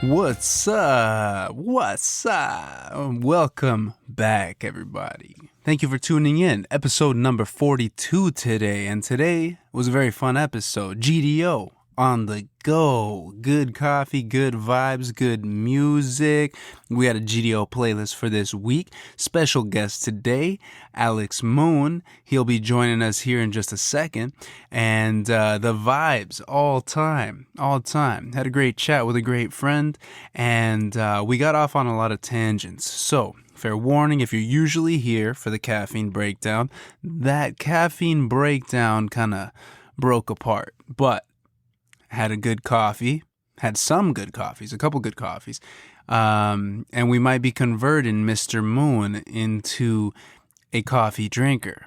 What's up? What's up? Welcome back, everybody. Thank you for tuning in. Episode number 42 today. And today was a very fun episode. GDO on the go. Good coffee, good vibes, good music. We had a GDO playlist for this week. Special guest today, Alex Moon. He'll be joining us here in just a second. And the vibes all time. Had a great chat with a great friend. And we got off on a lot of tangents. So, fair warning, if you're usually here for the caffeine breakdown, that caffeine breakdown kind of broke apart. But had a good coffee, had some good coffees, a couple good coffees, and we might be converting Mr. Moon into a coffee drinker.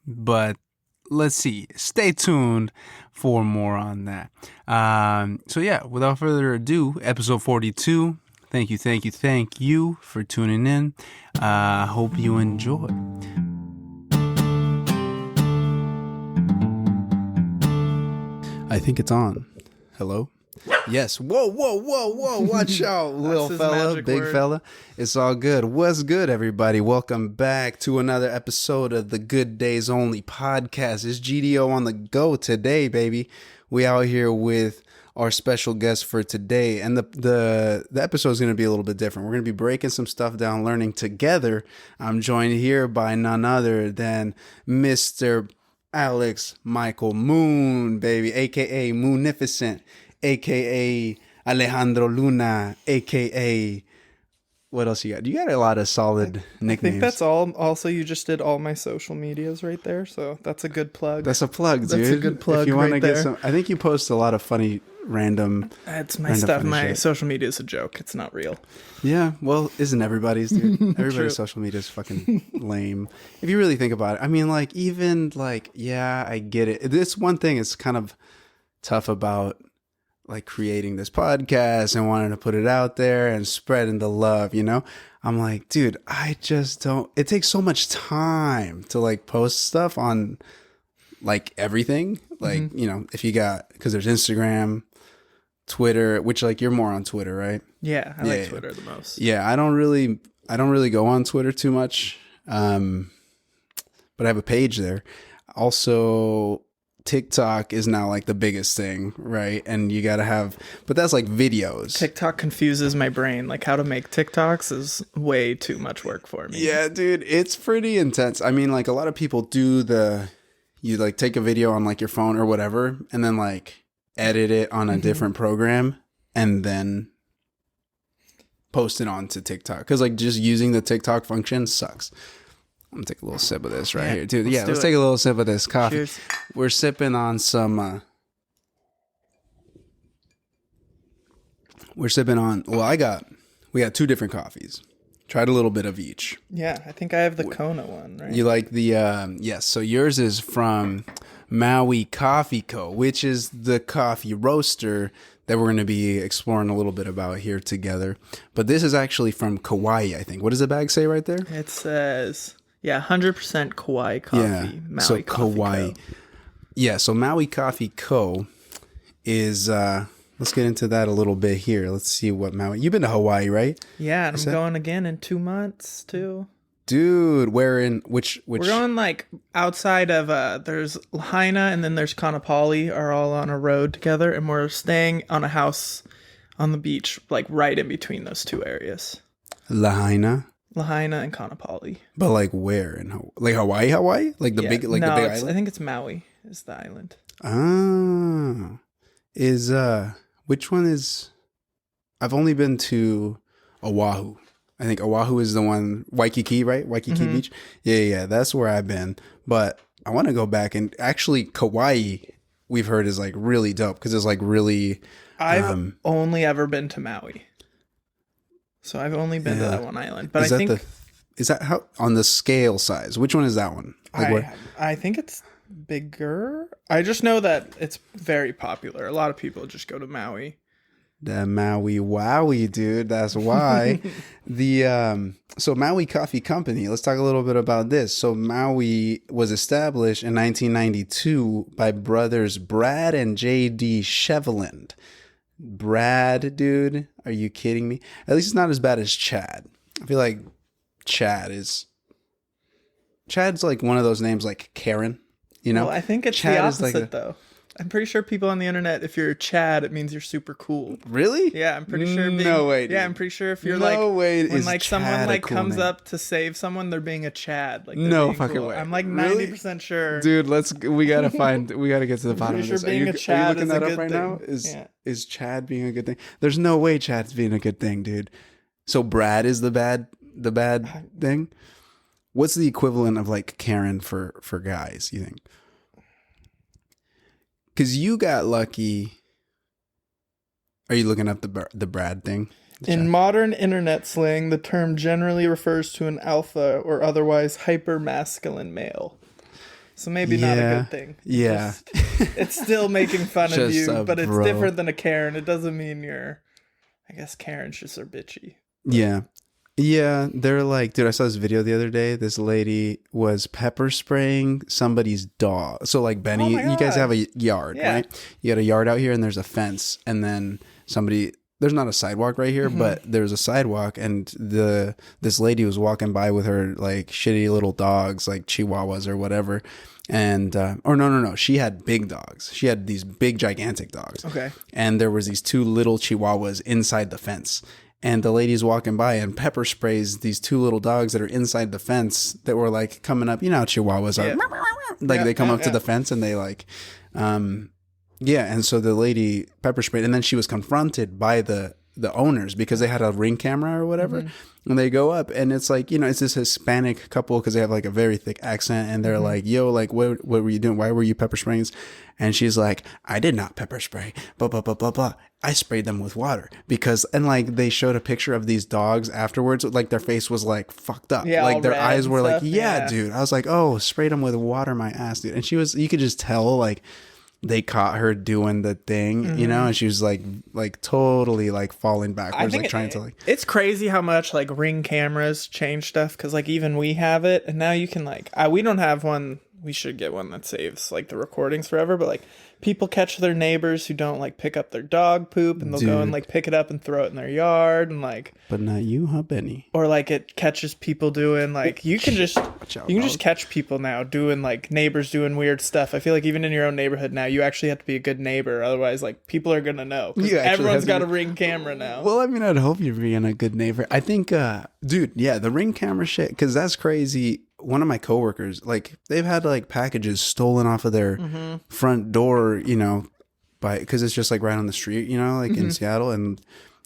But let's see. Stay tuned for more on that. So yeah, without further ado, episode 42. Thank you for tuning in. Hope you enjoy. I think it's on. Hello? Yes. Whoa. Watch out, little fella, big word. Fella. It's all good. What's good, everybody? Welcome back to another episode of the Good Days Only podcast. It's GDO on the go today, baby. We out here with our special guest for today. And the episode is going to be a little bit different. We're going to be breaking some stuff down, learning together. I'm joined here by none other than Mr. Alex Michael Moon, baby, a.k.a. Moonificent, a.k.a. Alejandro Luna, a.k.a. What else you got? You got a lot of solid nicknames. I think that's all. Also, you just did all my social medias right there, so that's a good plug. That's a plug, dude. That's a good plug if you right want to there. get some, I think you post a lot of funny random. It's my stuff. My shit. social media is a joke. It's not real. Yeah, well, isn't everybody's, dude? Everybody's True. social media is fucking lame. If you really think about it. I mean, like, even, like, yeah, I get it. This one thing is kind of tough about, like, creating this podcast and wanting to put it out there and spreading the love, you know? I'm like, dude, I just don't. It takes so much time to, like, post stuff on, like, everything. Like, you know, if you got, because there's Instagram, Twitter, which, like, you're more on Twitter, right? Yeah, I like Twitter the most. Yeah, I don't really go on Twitter too much, but I have a page there. Also, TikTok is now like the biggest thing, right? And you gotta have, but that's like videos. TikTok confuses my brain. Like, how to make TikToks is way too much work for me. Yeah, dude, it's pretty intense. I mean, like, a lot of people do you like take a video on like your phone or whatever, and then like edit it on a different program, and then post it onto TikTok. Because like just using the TikTok function sucks. I'm gonna take a little sip of this right here, dude. Let's take a little sip of this coffee. Cheers. We're sipping on some. We got two different coffees. Tried a little bit of each. Yeah, I think I have the Kona one, right? You like the yes? So yours is from Maui Coffee Co., which is the coffee roaster that we're going to be exploring a little bit about here together. But this is actually from Kauai, I think. What does the bag say right there? It says, 100% Kauai coffee. Yeah, Maui so Coffee Kauai. Co. Yeah, so Maui Coffee Co. is, let's get into that a little bit here. Let's see what Maui, you've been to Hawaii, right? Yeah, and I'm going again in 2 months too. Dude, where in, which? We're going like outside of, there's Lahaina and then there's Kaanapali are all on a road together, and we're staying on a house on the beach, like right in between those two areas. Lahaina and Kaanapali. But like where in like Hawaii? Like the big, like the big island? I think it's Maui is the island. Ah, which one is, I've only been to Oahu. I think Oahu is the one, Waikiki, right? Waikiki Beach. Yeah, that's where I've been. But I want to go back, and actually Kauai, we've heard, is like really dope because it's like really. I've only ever been to Maui, so I've only been to that one island. But I think is that how on the scale size? Which one is that one? Like I think it's bigger. I just know that it's very popular. A lot of people just go to Maui. The Maui Wowie, dude. That's why. So Maui Coffee Company, let's talk a little bit about this. So Maui was established in 1992 by brothers Brad and J.D. Sheveland. Brad, dude, are you kidding me? At least it's not as bad as Chad. I feel like Chad's like one of those names like Karen, you know? Well, I think it's Chad the is like opposite, though. I'm pretty sure people on the internet, if you're Chad, it means you're super cool. Really? Yeah, I'm pretty sure. No way, dude. Yeah, I'm pretty sure if you're No way when is like someone Chad a like cool comes name. up to save someone, they're being a Chad. Like they're No being fucking cool. way. I'm like Really? 90% sure. Dude, we gotta get to the bottom of pretty this. sure Are being you a Chad looking is that a up good right thing. now? Yeah. Is Chad being a good thing? There's no way Chad's being a good thing, dude. So Brad is the bad thing? What's the equivalent of like Karen for guys, you think? Because you got lucky. Are you looking up the Brad thing? In modern internet slang, the term generally refers to an alpha or otherwise hyper-masculine male. So maybe not a good thing. Yeah. It's still making fun of Just you, a but it's bro. different than a Karen. It doesn't mean you're... I guess Karens just are bitchy. Yeah. Yeah, they're like, dude, I saw this video the other day. This lady was pepper spraying somebody's dog. So like Benny, Oh my you guys God. have a yard, Yeah. right? You got a yard out here and there's a fence, and then there's not a sidewalk right here, but there's a sidewalk, and this lady was walking by with her like shitty little dogs, like Chihuahuas or whatever. And or no, she had big dogs. She had these big gigantic dogs. Okay. And there was these two little Chihuahuas inside the fence. And the lady's walking by and pepper sprays these two little dogs that are inside the fence that were like coming up. You know how Chihuahuas are. Yeah. Like Yeah, they come yeah, up to yeah. the fence and they like, yeah. And so the lady pepper sprayed, and then she was confronted by the owners because they had a Ring camera or whatever. And they go up, and it's like, you know, it's this Hispanic couple because they have like a very thick accent, and they're like, yo, like, what were you doing? Why were you pepper spraying? And she's like, I did not pepper spray, blah, blah, blah, blah, blah. I sprayed them with water because, and like they showed a picture of these dogs afterwards, like their face was like fucked up. Yeah, like all their red eyes and were like, stuff. yeah, Yeah. dude. I was like, oh, sprayed them with water, my ass, dude. And you could just tell like, they caught her doing the thing, you know, and she was like totally like falling backwards, like trying to like. It's crazy how much like Ring cameras change stuff, because like even we have it, and now you can like we don't have one. We should get one that saves like the recordings forever, but like people catch their neighbors who don't like pick up their dog poop, and they'll go and Dude. like pick it up and throw it in their yard, and like, But not you, huh, Benny? or like it catches people doing like you can just catch people now doing like neighbors doing weird stuff. I feel like even in your own neighborhood now, you actually have to be a good neighbor, otherwise like people are gonna know. 'Cause You actually everyone's have got to a Ring camera now. Well, I mean, I'd hope you're being a good neighbor. I think, dude, yeah, the Ring camera shit, because that's crazy. One of my coworkers, like, they've had like packages stolen off of their front door, you know, because it's just like right on the street, you know, like in Seattle, and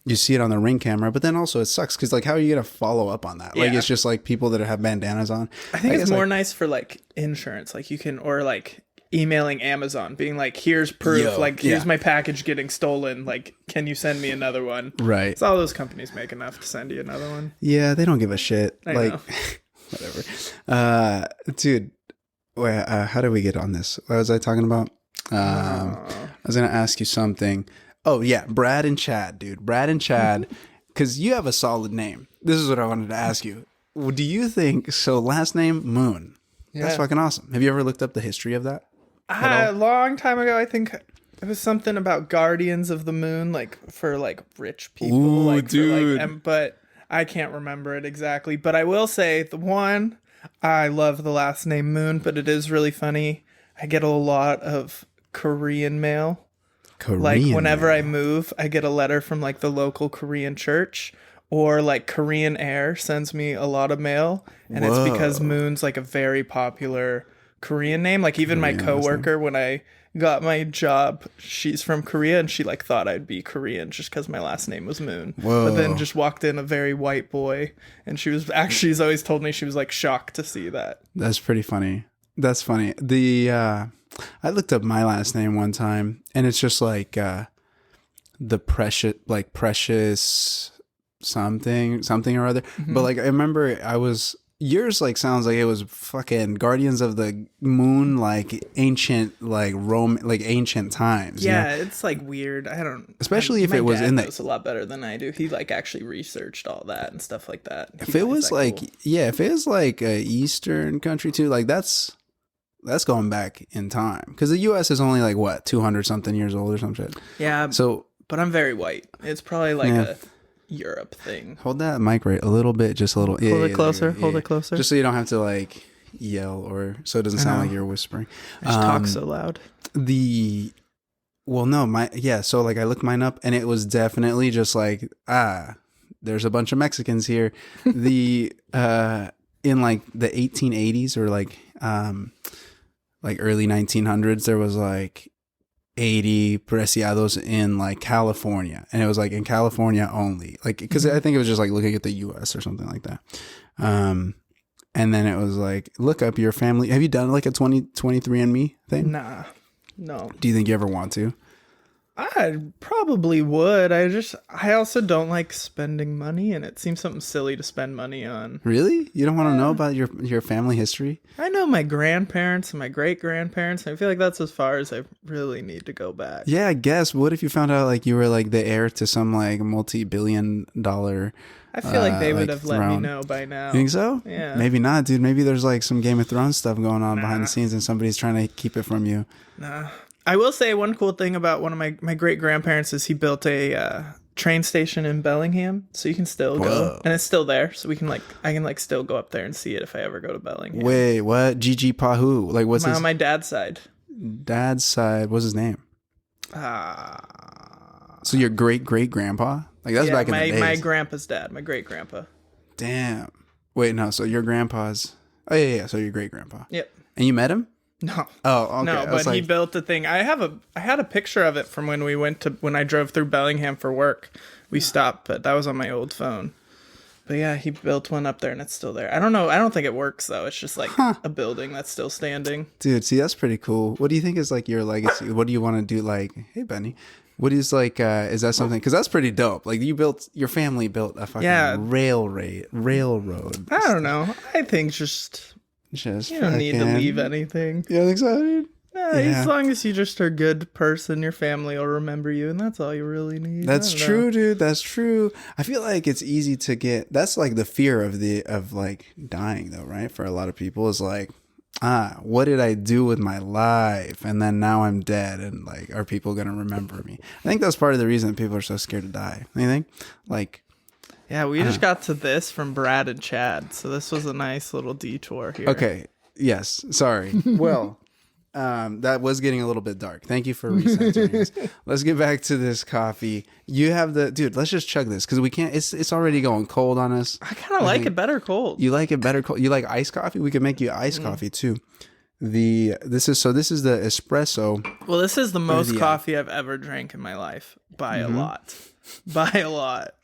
you see it on the Ring camera. But then also it sucks because like, how are you gonna follow up on that? Like, Yeah. it's just like people that have bandanas on. I think it's guess, more like, nice for like insurance, like you can, or like emailing Amazon being like, here's proof, Yo, like here's yeah. my package getting stolen, like can you send me another one? right. So all those companies make enough to send you another one. Yeah, they don't give a shit. I like, know. whatever. Dude, how did we get on this? What was I talking about? I was gonna ask you something. Oh yeah, Brad and Chad, dude. Brad and Chad, because you have a solid name. This is what I wanted to ask you. Do you think so? Last name Moon. That's Yeah. fucking awesome. Have you ever looked up the history of that? A long time ago, I think it was something about Guardians of the Moon, like for like rich people, Ooh, like dude. For, like, but I can't remember it exactly. But I will say I love the last name Moon, but it is really funny. I get a lot of Korean mail. Korean. Like whenever I move, I get a letter from like the local Korean church, or like Korean Air sends me a lot of mail, and it's because Whoa. Moon's like a very popular Korean name. Like even my Korean last coworker, when I got my job, she's from Korea, and she like thought I'd be Korean just because my last name was Moon. Whoa. But then just walked in a very white boy, and she's always told me she was like shocked to see that. That's pretty funny. That's funny. I looked up my last name one time, and it's just like the precious something or other. But like I remember yours like sounds like it was fucking Guardians of the Moon, like ancient, like ancient times. you know? Yeah, it's like weird. I don't. Especially if my it was dad in the- knows a lot better than I do. He like actually researched all that and stuff like that. If it was like, if it was like a Eastern country too, like that's going back in time, because the U.S. is only like what 200 something years old or some shit. yeah, So but I'm very white. It's probably like Yeah. a Europe thing. Hold that mic right a little bit, just a little. Yeah, Hold yeah, it there closer. you go. Hold Yeah. it closer. Just so you don't have to like yell or so it doesn't sound know. like you're whispering. I just talk so loud. Well, no, so like I looked mine up and it was definitely just like, there's a bunch of Mexicans here. In like the 1880s or like early 1900s, there was like 80 preciados in like California, and it was like in California only, like because I think it was just like looking at the US or something like that. And then it was like, look up your family. Have you done like a 23andMe thing? Nah, no. Do you think you ever want to? I probably would. I also don't like spending money, and it seems something silly to spend money on. Really? You don't want to know about your family history? I know my grandparents and my great grandparents. I feel like that's as far as I really need to go back. Yeah, I guess. What if you found out like you were like the heir to some like multi-billion-dollar? I feel like they would like have let me throne? know by now. You think so? Yeah. Maybe not, dude. Maybe there's like some Game of Thrones stuff going on behind the scenes, and somebody's trying to keep it from you. Nah. I will say one cool thing about one of my great grandparents is he built a train station in Bellingham, so you can still go, and it's still there. So I can still go up there and see it if I ever go to Bellingham. Wait, what? Gigi Pahu? Like, what's his On my dad's side? dad's side? What's his name? So your great grandpa? Like that's back in the days. My grandpa's dad, my great grandpa. Damn. Wait, no. So your grandpa's. Oh yeah. So your great grandpa. Yep. And you met him? No. Oh, okay. No, I was but he like, built the thing. I had a picture of it from when I drove through Bellingham for work. We stopped, but that was on my old phone. But yeah, he built one up there and it's still there. I don't know. I don't think it works though. It's just like a building that's still standing. dude, see, that's pretty cool. What do you think is like your legacy? What do you want to do? Like, hey, Benny, what is like, is that something? Because that's pretty dope. Like your family built a fucking railroad. I don't know. I think just you don't need to leave anything. You think so, dude? Yeah, as long as you just are a good person, your family will remember you, and that's all you really need. That's true, dude. That's true. I feel like it's easy to get. That's like the fear of like dying, though, right? For a lot of people, is like, what did I do with my life? And then now I'm dead, and like, are people gonna remember me? I think that's part of the reason that people are so scared to die. Anything like. Yeah, we just got to this from Brad and Chad, so this was a nice little detour here. Okay. Yes. Sorry. Well, that was getting a little bit dark. Thank you for recentering us. Let's get back to this coffee. You have dude. Let's just chug this because we can't. It's already going cold on us. I kind of like it better cold. You like it better cold. You like iced coffee? We can make you iced coffee too. This is the espresso. Well, this is the most coffee I've ever drank in my life by a lot. By a lot.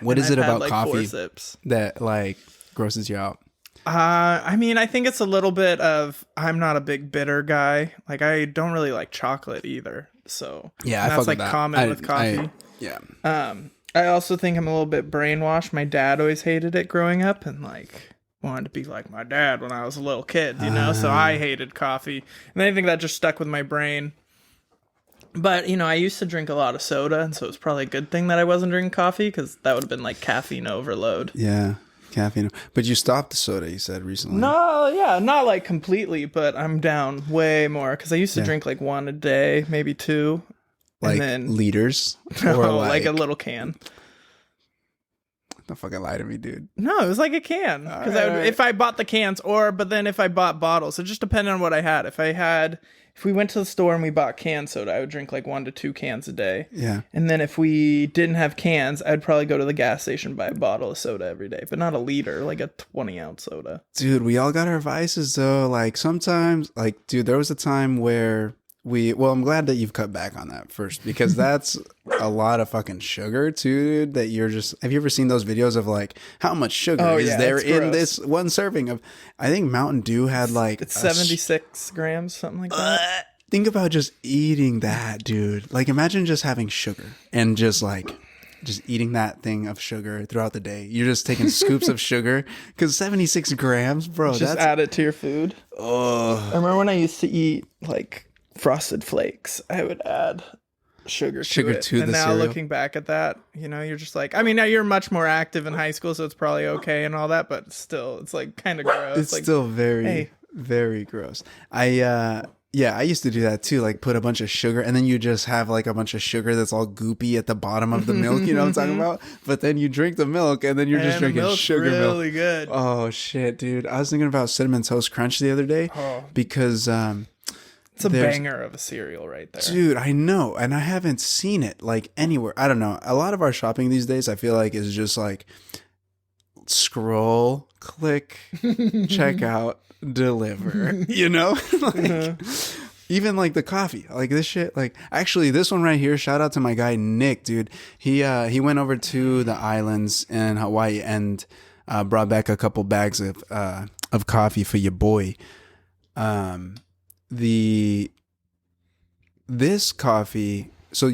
What is it about like coffee 4 sips. that like grosses you out? I mean, I think it's a little bit of I'm not a big bitter guy. Like I don't really like chocolate either. So Yeah, that's like common with coffee. Yeah. I also think I'm a little bit brainwashed. My dad always hated it growing up and like wanted to be like my dad when I was a little kid, you know? So I hated coffee. And I think that just stuck with my brain. But, you know, I used to drink a lot of soda, and so it's probably a good thing that I wasn't drinking coffee, because that would have been like caffeine overload. Yeah. Caffeine. But you stopped the soda, you said recently. No, yeah, not like completely, but I'm down way more, because I used to drink like 1 a day, maybe 2. Like and then, liters? no, Or like a little can. Don't fucking lie to me, dude. No, it was like a can. Because if I bought the cans, but then if I bought bottles, it just depended on what I had. If we went to the store and we bought canned soda, I would drink like 1 to 2 cans a day. Yeah. And then if we didn't have cans, I'd probably go to the gas station and buy a bottle of soda every day, but not a liter, like a 20-ounce soda. Dude, we all got our vices though. Like sometimes, like, dude, there was a time where I'm glad that you've cut back on that first, because that's a lot of fucking sugar too, dude, that have you ever seen those videos of like how much sugar is there in this one serving of, I think Mountain Dew had like it's 76 grams, something like that. Think about just eating that, dude. Like imagine just having sugar and just eating that thing of sugar throughout the day. You're just taking scoops of sugar, because 76 grams, bro. Just add it to your food. Oh, I remember when I used to eat like Frosted Flakes, I would add sugar to it. And now cereal. Looking back at that, you know, you're just like, I mean, now you're much more active in high school, so it's probably okay and all that, but still, it's like kind of gross. It's like, still very, very gross. Yeah, I used to do that too. Like put a bunch of sugar, and then you just have like a bunch of sugar that's all goopy at the bottom of the milk. You know what I'm talking about? But then you drink the milk, and then you're just And the drinking milk's sugar really milk. good. Oh shit, dude! I was thinking about Cinnamon Toast Crunch the other day because It's a there's- banger of a cereal right there. dude, I know, and I haven't seen it like anywhere. I don't know. A lot of our shopping these days, I feel like, is just like scroll, click, check out, deliver. You know, like even like the coffee, like this shit. Like actually, this one right here. Shout out to my guy Nick, dude. He went over to the islands in Hawaii and brought back a couple bags of coffee for your boy. This coffee, so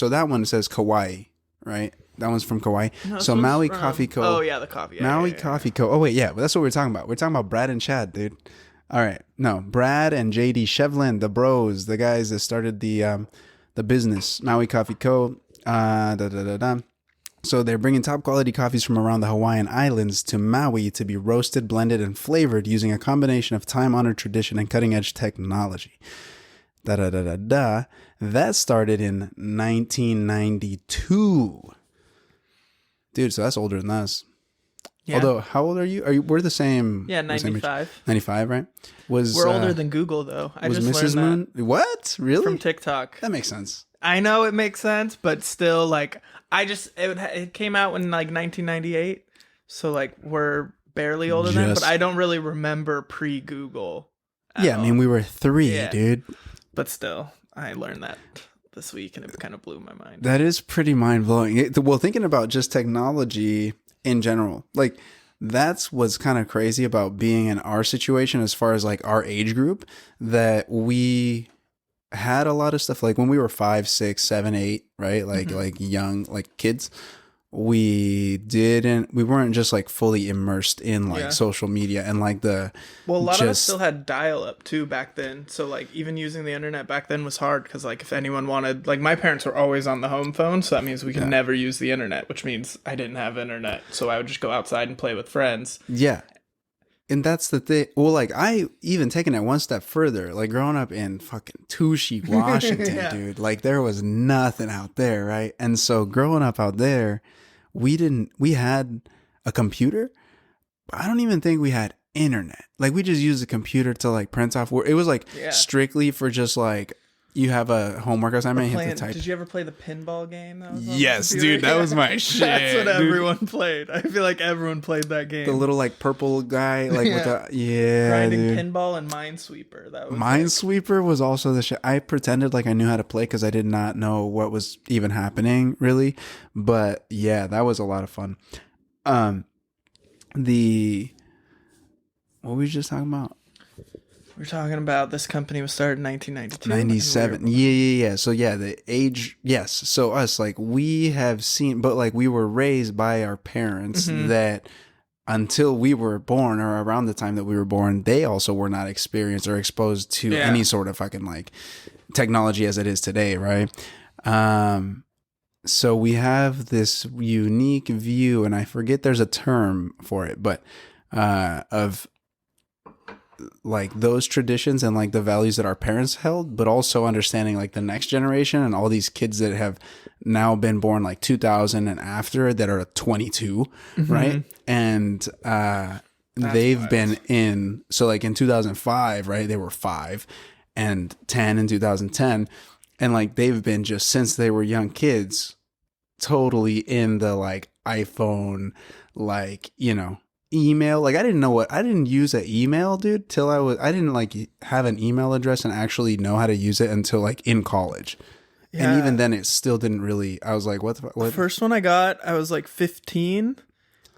that one says Kauai, right? That one's from Kauai. No, this So one's Maui from- Coffee Co. Oh yeah, the coffee. Yeah, Maui yeah, yeah. Coffee Co. Oh wait, yeah, that's what we're talking about. We're talking about Brad and Chad, dude. All right, no, Brad and JD Shevlin, the bros, the guys that started the business, Maui Coffee Co. So they're bringing top quality coffees from around the Hawaiian Islands to Maui to be roasted, blended, and flavored using a combination of time-honored tradition and cutting-edge technology. That started in 1992. Dude, so that's older than us. Yeah. Although, how old are you? We're the same. Yeah, we're the same age. 95. 95, right? We're older than Google though. I was just Mrs. learned Moon? What? that Really? from TikTok. That makes sense. I know it makes sense, but still, like, it came out in like 1998, so like we're barely older than, but I don't really remember pre-Google. Yeah, I mean, we were 3, Yeah. dude. But still, I learned that this week, and it kind of blew my mind. That is pretty mind blowing. Well, thinking about just technology in general, like that's what's kind of crazy about being in our situation as far as like our age group, that we had a lot of stuff like when we were 5, 6, 7, 8, right? Like young, like kids. We weren't just like fully immersed in like social media and like Well, a lot of us still had dial-up too back then. So like even using the internet back then was hard because like if anyone wanted, like my parents were always on the home phone, so that means we could never use the internet, which means I didn't have internet, so I would just go outside and play with friends. Yeah. And that's the thing. Well, like I even taken it one step further, like growing up in fucking Tushie, Washington, dude, like there was nothing out there. Right. And so growing up out there, we had a computer, but I don't even think we had internet. Like we just used the computer to like print off. It was like strictly for just like, you have a homework assignment, you have to type. Did you ever play the pinball game? That was on Yes, the computer? dude, that was my shit. That's what dude. everyone played. I feel like everyone played that game. The little like purple guy, like with the grinding dude. pinball and Minesweeper. That was Minesweeper was also the shit. I pretended like I knew how to play because I did not know what was even happening, really. But yeah, that was a lot of fun. What were we just talking about? We're talking about this company was started in 1992. 97. Yeah. So yeah, the age, yes. So us, like we have seen, but like we were raised by our parents that until we were born or around the time that we were born, they also were not experienced or exposed to any sort of fucking like technology as it is today, right? So we have this unique view, and I forget there's a term for it, but of like those traditions and like the values that our parents held, but also understanding like the next generation and all these kids that have now been born like 2000 and after that are 22, right? And they've been in, so like in 2005, right, they were 5 and 10 in 2010, and like they've been just since they were young kids totally in the like iPhone, like, you know, email. Like I didn't use an email, dude, till I didn't like have an email address and actually know how to use it until like in college. And even then it still didn't really, I was like, what the fuck? The first one I got, I was like 15,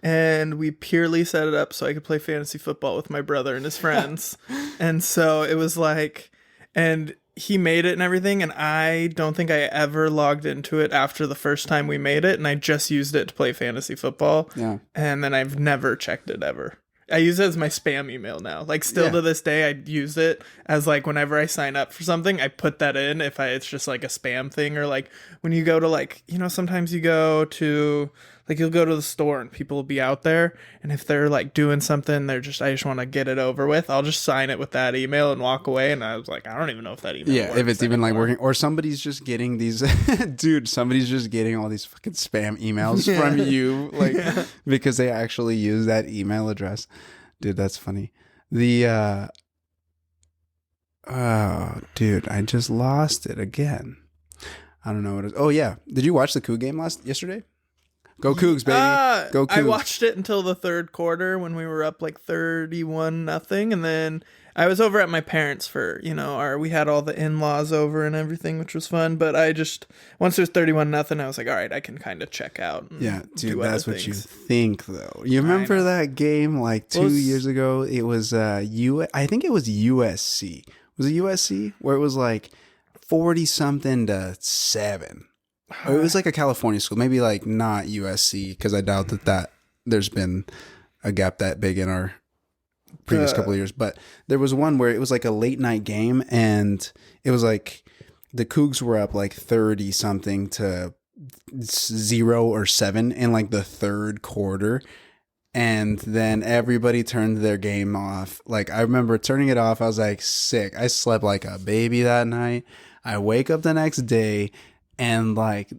and we purely set it up so I could play fantasy football with my brother and his friends. And so it was like, and he made it and everything, and I don't think I ever logged into it after the first time we made it, and I just used it to play fantasy football. Yeah. And then I've never checked it ever. I use it as my spam email now. Like still to this day, I use it as like whenever I sign up for something, I put that in if it's just like a spam thing, or like when you go to like, you know, sometimes you go to Like you'll go to the store and people will be out there, and if they're like doing something, I just want to get it over with. I'll just sign it with that email and walk away. And I was like, I don't even know if that email. Yeah, if it's even like working, or somebody's just getting these, dude. Somebody's just getting all these fucking spam emails from you, like because they actually use that email address. Dude, that's funny. Oh, dude, I just lost it again. I don't know what it is. Oh yeah, did you watch the Coug game yesterday? Go Cougs, baby! Go Cougs! I watched it until the third quarter when we were up like 31-0, and then I was over at my parents for we had all the in-laws over and everything, which was fun. But once it was 31-0, I was like, all right, I can kind of check out. Yeah, dude, that's what you think though. You remember that game like 2 years ago? It was I think it was USC. Was it USC where it was like 40-something to 7? Or it was like a California school, maybe like not USC, because I doubt that there's been a gap that big in our previous couple of years. But there was one where it was like a late night game, and it was like the Cougs were up like 30-something to 0 or 7 in like the third quarter. And then everybody turned their game off. Like, I remember turning it off. I was like sick. I slept like a baby that night. I wake up the next day and like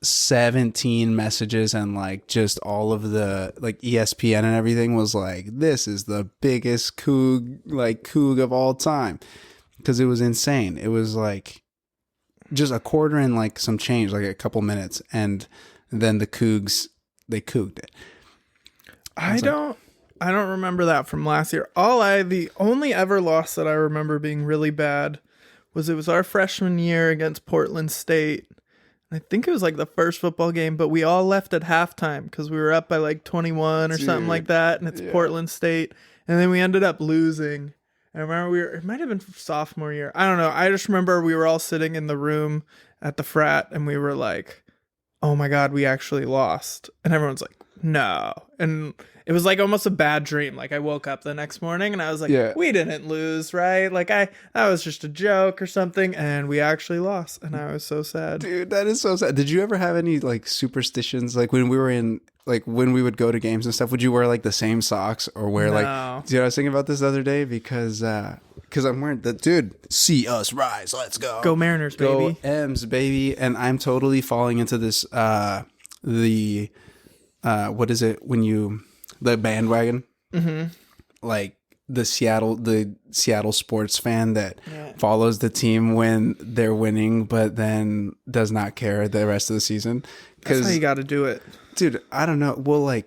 17 messages and like just all of the like ESPN and everything was like, this is the biggest Coug of all time. Because it was insane. It was like just a quarter and like some change, like a couple minutes. And then the Cougs, they Couged it. I don't remember that from last year. The only ever loss that I remember being really bad was our freshman year against Portland State. I think it was like the first football game, but we all left at halftime because we were up by like 21 or something like that, and it's Portland State, and then we ended up losing. And I remember it might have been sophomore year. I don't know. I just remember we were all sitting in the room at the frat, and we were like, "Oh my God, we actually lost!" And everyone's like, "No," and it was like almost a bad dream. Like I woke up the next morning and I was like, we didn't lose, right? Like that was just a joke or something. And we actually lost. And I was so sad. Dude, that is so sad. Did you ever have any like superstitions? Like when we were when we would go to games and stuff, would you wear like the same socks or wear dude, I was thinking about this the other day because I'm wearing see us rise. Let's go. Go Mariners, baby. Go M's, baby. And I'm totally falling into this, what is it when the bandwagon, like the Seattle sports fan that follows the team when they're winning, but then does not care the rest of the season. That's how you got to do it, dude. I don't know. Well,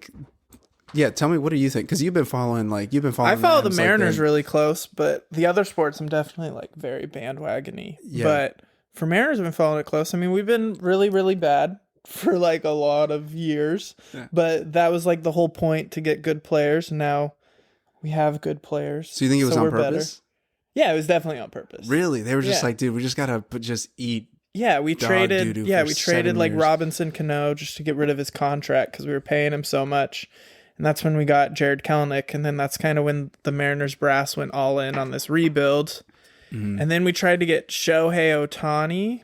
tell me, what do you think? Because you've been following. I follow the Mariners really close, but the other sports I'm definitely like very bandwagony. Yeah. But for Mariners, I've been following it close. I mean, we've been really, really bad for like a lot of years, but that was like the whole point, to get good players. And now we have good players. So you think it was on purpose? Better. Yeah, it was definitely on purpose. Really? They were just like, dude, we just gotta just eat. Yeah, we traded like Robinson Cano just to get rid of his contract because we were paying him so much. And that's when we got Jared Kelenic, and then that's kind of when the Mariners brass went all in on this rebuild. Mm-hmm. And then we tried to get Shohei Ohtani.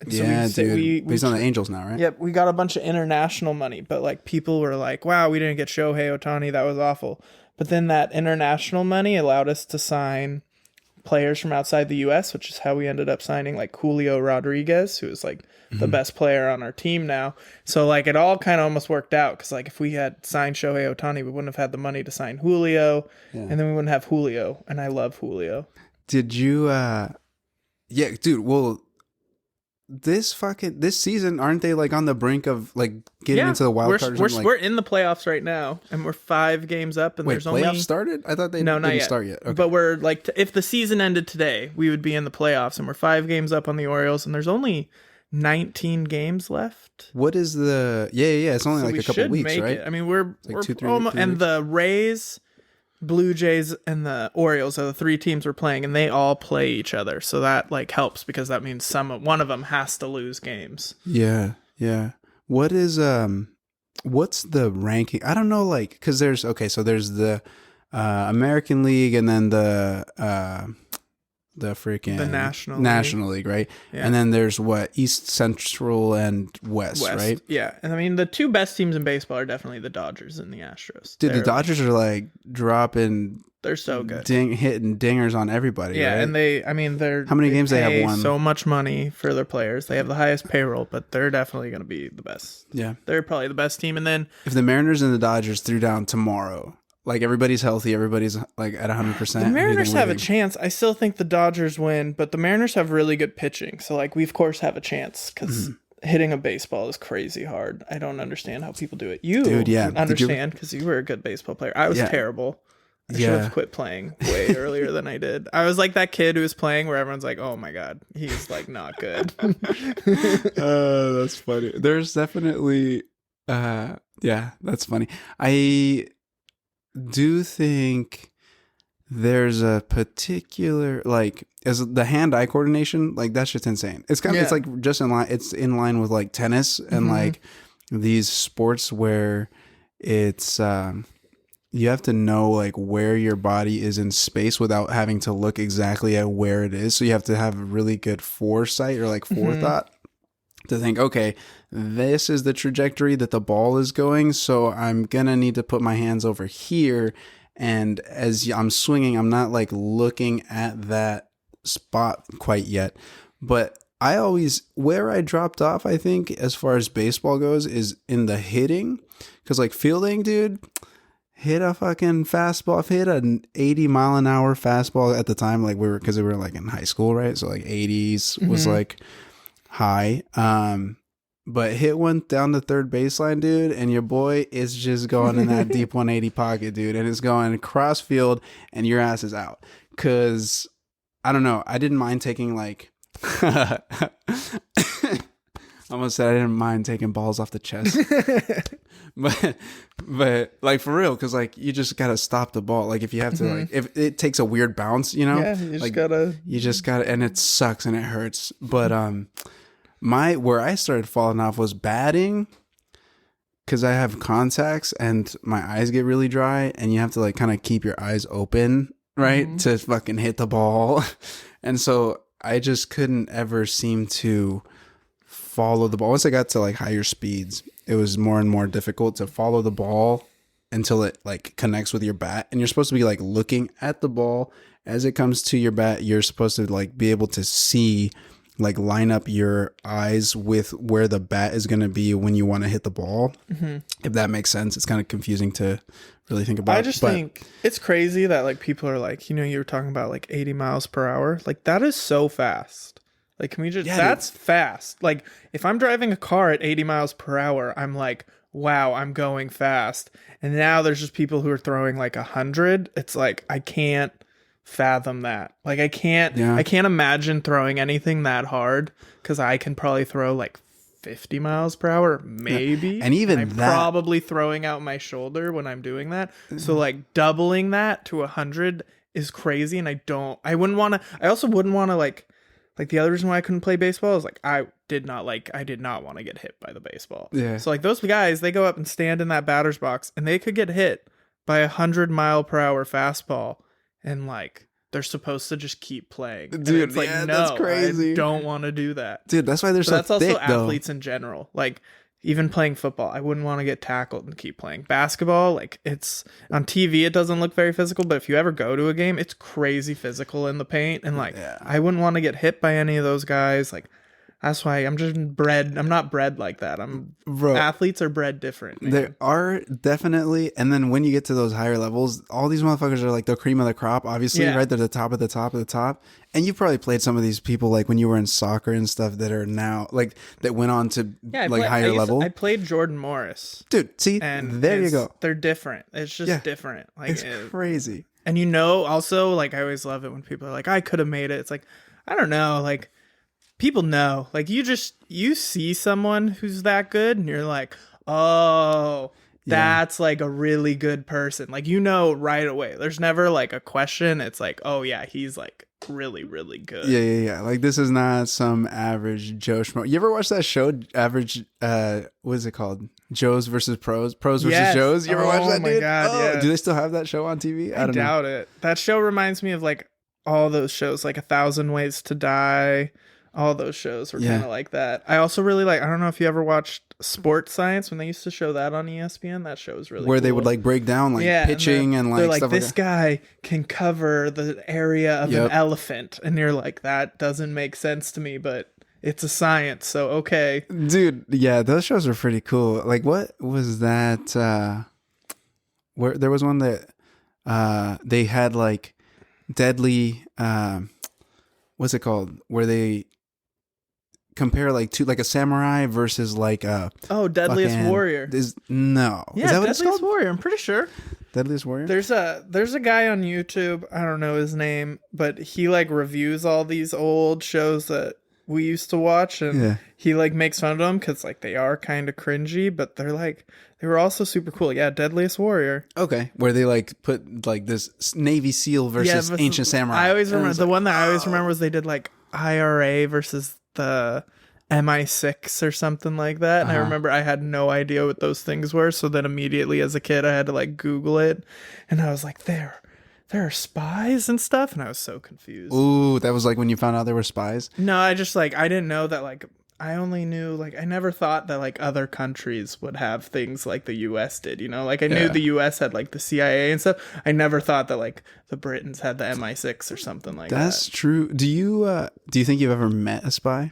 Dude. He's on the Angels now, right? Yep, we got a bunch of international money, but like people were like, wow, we didn't get Shohei Ohtani. That was awful. But then that international money allowed us to sign players from outside the U.S., which is how we ended up signing like Julio Rodriguez, who is like the best player on our team now. So like it all kind of almost worked out, because like if we had signed Shohei Ohtani, we wouldn't have had the money to sign Julio, and then we wouldn't have Julio, and I love Julio. Did you dude, well, this season, aren't they like on the brink of like getting into the wild card? We're in the playoffs right now, and we're 5 games up, and there's playoffs started? I thought they didn't start yet. Okay. But we're like, if the season ended today, we would be in the playoffs, and we're 5 games up on the Orioles, and there's only 19 games left. What is the it's only like a couple weeks, right? I mean, we're 2-3 almost, and the Rays, Blue Jays, and the Orioles are the 3 teams we're playing, and they all play each other. So that like helps, because that means one of them has to lose games. Yeah. What is what's the ranking? I don't know, like, because there's the American League, and then the freaking The National League, right? Yeah. And then there's what, East, Central, and West, right? Yeah. And I mean, the two best teams in baseball are definitely the Dodgers and the Astros. Dude, the Dodgers are like dropping, they're so good, hitting dingers on everybody. Yeah, right? and they're how many games they have won? So much money for their players. They have the highest payroll, but they're definitely going to be the best. Yeah, they're probably the best team. And then if the Mariners and the Dodgers threw down tomorrow, like everybody's healthy, everybody's like at 100%. The Mariners have a chance. I still think the Dodgers win, but the Mariners have really good pitching. So like we of course have a chance because hitting a baseball is crazy hard. I don't understand how people do it. You understand because you were a good baseball player. I was terrible. I should have quit playing way earlier than I did. I was like that kid who was playing where everyone's like, oh my God, he's like not good. That's funny. There's definitely, that's funny. I do think there's a particular, like, as the hand-eye coordination, like that shit's insane. It's kind of, it's like just in line. It's in line with like tennis and like these sports where it's, you have to know like where your body is in space without having to look exactly at where it is. So you have to have really good foresight or like forethought to think, okay, this is the trajectory that the ball is going. So I'm going to need to put my hands over here. And as I'm swinging, I'm not like looking at that spot quite yet. But I always, where I dropped off, I think, as far as baseball goes, is in the hitting. Because like fielding, dude, hit a fucking fastball. I've hit an 80-mile-an-hour fastball at the time. Like we were like in high school, right? So like 80s was like high. But hit one down the third baseline, dude, and your boy is just going in that deep 180 pocket, dude, and it's going cross field, and your ass is out. Cause I don't know, I didn't mind taking like, I almost said I didn't mind taking balls off the chest, but like for real, cause like you just gotta stop the ball. Like if you have to, like if it takes a weird bounce, you know, you just gotta, and it sucks and it hurts, but where I started falling off was batting, because I have contacts and my eyes get really dry, and you have to like kind of keep your eyes open, right, to fucking hit the ball. And so I just couldn't ever seem to follow the ball. Once I got to like higher speeds, it was more and more difficult to follow the ball until it like connects with your bat. And you're supposed to be like looking at the ball as it comes to your bat. You're supposed to like be able to see, like line up your eyes with where the bat is going to be when you want to hit the ball. If that makes sense. It's kind of confusing to really think about. I just think it's crazy that like people are like, you know, you were talking about like 80 miles per hour. Like that is so fast. Like, can we just, that's fast. Like if I'm driving a car at 80 miles per hour, I'm like, wow, I'm going fast. And now there's just people who are throwing like 100. It's like, I can't fathom that. Like I can't imagine throwing anything that hard, because I can probably throw like 50 miles per hour maybe, and even I'm probably throwing out my shoulder when I'm doing that. So like doubling that to 100 is crazy, and I wouldn't want to. I also wouldn't want to like the other reason why I couldn't play baseball is like I did not want to get hit by the baseball. So like those guys, they go up and stand in that batter's box and they could get hit by 100-mile-per-hour fastball, and like they're supposed to just keep playing. Dude, it's like, no, that's crazy. I don't want to do that. Dude, that's why they're so that's also thick, athletes in general. Like even playing football, I wouldn't want to get tackled and keep playing. Basketball, like it's on TV, it doesn't look very physical, but if you ever go to a game, it's crazy physical in the paint. And like, I wouldn't want to get hit by any of those guys. Like, that's why I'm not bred like that. Athletes are bred different, man. They are definitely. And then when you get to those higher levels, all these motherfuckers are like the cream of the crop, obviously, right? They're the top of the top of the top. And you probably played some of these people like when you were in soccer and stuff that are now like that went on to higher level. I played Jordan Morris. Dude, see, and there you go. They're different. It's just different. Like it's crazy. And you know, also like I always love it when people are like, I could have made it. It's like, I don't know, like people know, like you see someone who's that good and you're like, oh, that's like a really good person. Like, you know, right away. There's never like a question. It's like, oh yeah, he's like really, really good. Yeah. Like this is not some average Joe Schmo. You ever watch that show, Average, what is it called? Joes versus Pros versus Joes? You ever watch that, dude? Oh my God, yeah. Do they still have that show on TV? I doubt it. That show reminds me of like all those shows, like A Thousand Ways to Die. All those shows were Yeah. kind of like that. I also really like. I don't know if you ever watched Sports Science when they used to show that on ESPN. That show was really Where they cool. would like break down like pitching and they're like stuff this like that. guy can cover the area of Yep. an elephant, and you're like, that doesn't make sense to me, but it's a science, so okay. Dude, yeah, those shows are pretty cool. Like, what was that? Where there was one that they had like deadly. What's it called? Where they compare like to like a samurai versus like a Deadliest fucking- Warrior. No, Yeah, is that what it's Deadliest called? Warrior. I'm pretty sure. Deadliest Warrior. There's a guy on YouTube. I don't know his name, but he like reviews all these old shows that we used to watch, and Yeah. he like makes fun of them because like they are kind of cringy, but they were also super cool. Yeah, Deadliest Warrior. Okay, where they like put like this Navy SEAL versus but ancient samurai. I always And remember it's the like, one that I always remember was they did like IRA versus the MI6 or something like that. And I remember I had no idea what those things were. So then immediately as a kid, I had to like Google it. And I was like, there are spies and stuff. And I was so confused. Ooh, that was like when you found out there were spies. No, I just like, I didn't know that like, I only knew like, I never thought that like other countries would have things like the US did, you know? Like I knew Yeah. the US had like the CIA and stuff. I never thought that like the Britons had the MI6 or something like That's that. true. Do you think you've ever met a spy?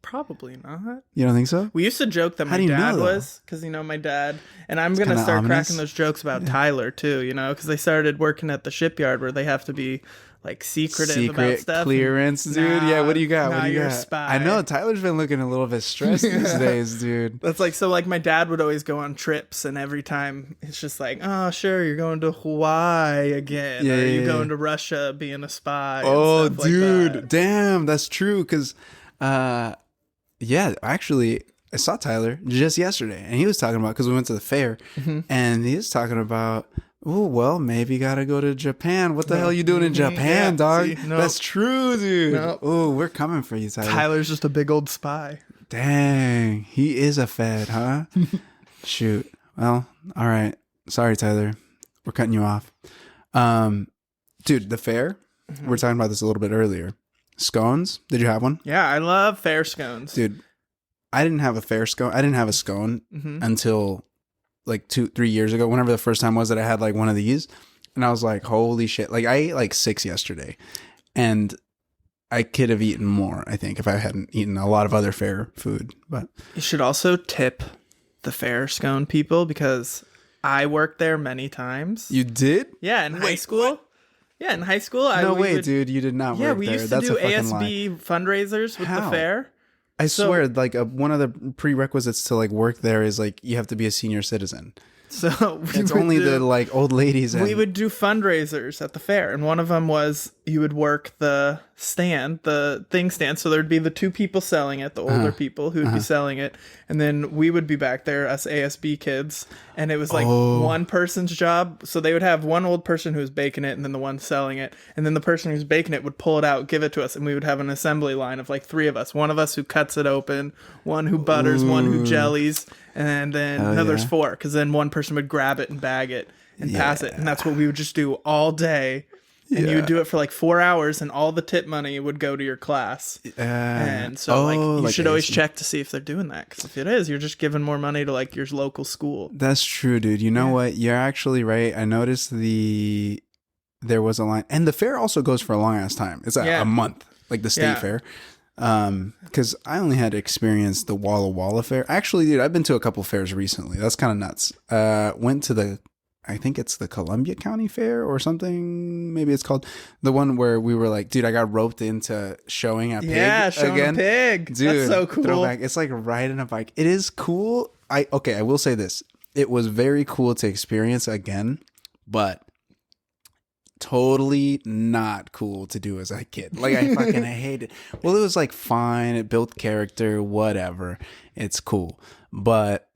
Probably not. You don't think so? We used to joke that How my do you know, dad though? was, because, you know, my dad, and I'm going to kinda start ominous. cracking those jokes about Tyler, too, you know, because they started working at the shipyard where they have to be, like, secretive about Secret stuff. clearance, dude. Yeah, what do you got? Nah, What do you you're got? a spy. I know Tyler's been looking a little bit stressed these days, dude. That's like, so, like, my dad would always go on trips, and every time it's just like, oh, sure, you're going to Hawaii again, Yeah, or yeah, you're yeah. going to Russia being a spy. and Oh, stuff like dude, that. damn, that's true. Because, yeah, actually, I saw Tyler just yesterday, and he was talking about because we went to the fair, Mm-hmm. and he was talking about. Oh, well, maybe gotta go to Japan. What the hell are you doing in Japan, Yeah, dog? see, nope. That's true, dude. Nope. Oh, we're coming for you, Tyler. Tyler's just a big old spy. Dang, he is a fed, huh? Shoot. Well, all right. Sorry, Tyler. We're cutting you off. Dude, the fair. We were talking about this a little bit earlier. Scones. Did you have one? Yeah, I love fair scones. Dude, I didn't have a fair scone. I didn't have a scone until like 2-3 years ago. Whenever the first time was that I had like one of these, and I was like, holy shit! Like I ate like 6 yesterday, and I could have eaten more. I think if I hadn't eaten a lot of other fair food, but You should also tip the fair scone people because I worked there many times. you did. Yeah, in high school. Yeah, in high school. No we way, would- dude. You did not Yeah, work we there. used to That's do a fucking lie. ASB fundraisers with How? the fair. I so- swear, like one of the prerequisites to like work there is like you have to be a senior citizen. So we It's would only do- the like old ladies. And, we would do fundraisers at the fair, and one of them was you would work the stand, the thing stand. So there'd be the two people selling it, the older people who would be selling it, and then we would be back there, us ASB kids, and it was like one person's job. So they would have one old person who was baking it, and then the one selling it, and then the person who's baking it would pull it out, give it to us, and we would have an assembly line of like 3 of us. One of us who cuts it open, one who butters, one who jellies, and then there's yeah. 4, because then one person would grab it and bag it and pass it, and that's what we would just do all day. And you would do it for like 4 hours, and all the tip money would go to your class. And so, like, you should always ASB. check to see if they're doing that, because if it is, you're just giving more money to like your local school. That's true, dude. You know what? You're actually right. I noticed there was a line, and the fair also goes for a long ass time. It's a month, like the state Yeah. fair. Because I only had experienced the Walla Walla fair. Actually, dude, I've been to a couple fairs recently. That's kind of nuts. Went to I think it's the Columbia County Fair or something. Maybe it's called the one where we were like, dude, I got roped into showing a pig Showing again. a pig. Dude, That's so cool. Throwback. It's like riding a bike. It is cool. I will say this. It was very cool to experience again, but totally not cool to do as a kid. Like I fucking hate it. Well, it was like fine. It built character, whatever. It's cool. But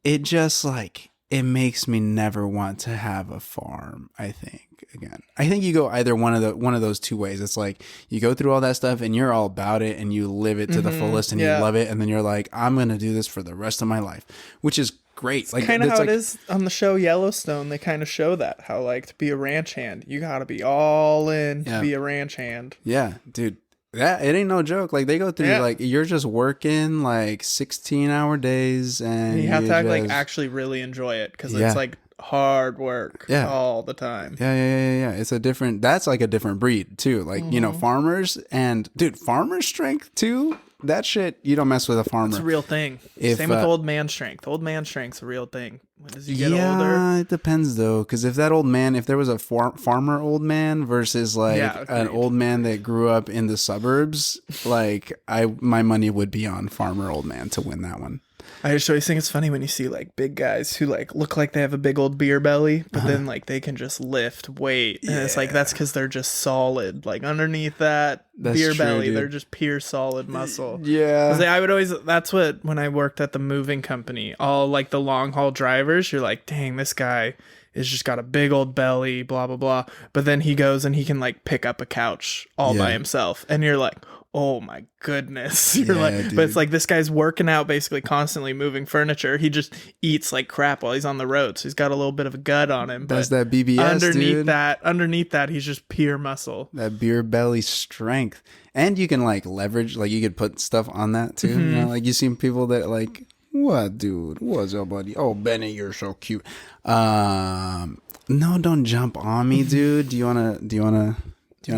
it just like it makes me never want to have a farm, I think. Again, I think you go either one of those two ways. It's like you go through all that stuff and you're all about it and you live it to the fullest and you yeah. love it, and then you're like, I'm gonna do this for the rest of my life, which is great. Like Kind of it's how like, it is on the show Yellowstone. They kind of show that how like to be a ranch hand, you gotta be all in to Yeah. be a ranch hand. Yeah, dude. That it ain't no joke. Like they go through Yeah. like you're just working like 16-hour days and You have to like just- actually really enjoy it because Yeah. it's like hard work Yeah. all the time. yeah. It's a different that's like a different breed too. Like, you know, farmers and dude, farmer strength too. That shit you don't mess with a farmer. It's a real thing. If, Same with old man strength. Old man strength's a real thing. As you get yeah, older, it depends though, because if that old man, if there was a farmer old man versus like Yeah, an agreed. old man that grew up in the suburbs, like my money would be on farmer old man to win that one. I just always think it's funny when you see like big guys who like look like they have a big old beer belly, but then like they can just lift weight, and it's like that's because they're just solid. Like underneath that That's beer true, belly, dude. they're just pure solid muscle. Yeah, 'Cause I would always, that's what, when I worked at the moving company, all like the long haul drivers, you're like, dang, this guy is just got a big old belly, blah, blah, blah. But then he goes and he can like pick up a couch all by Yeah. himself. And you're like, oh my goodness. You're Yeah, like, dude. but it's like this guy's working out basically constantly moving furniture. He just eats like crap while he's on the road. So he's got a little bit of a gut on him. that's But that BBS, dude. underneath that, he's just pure muscle. That beer belly strength, and you can like leverage, like you could put stuff on that too. You know, like you seen people that like, what, dude? What's up, buddy? Oh, Benny, you're so cute. No, don't jump on me, dude. Do you wanna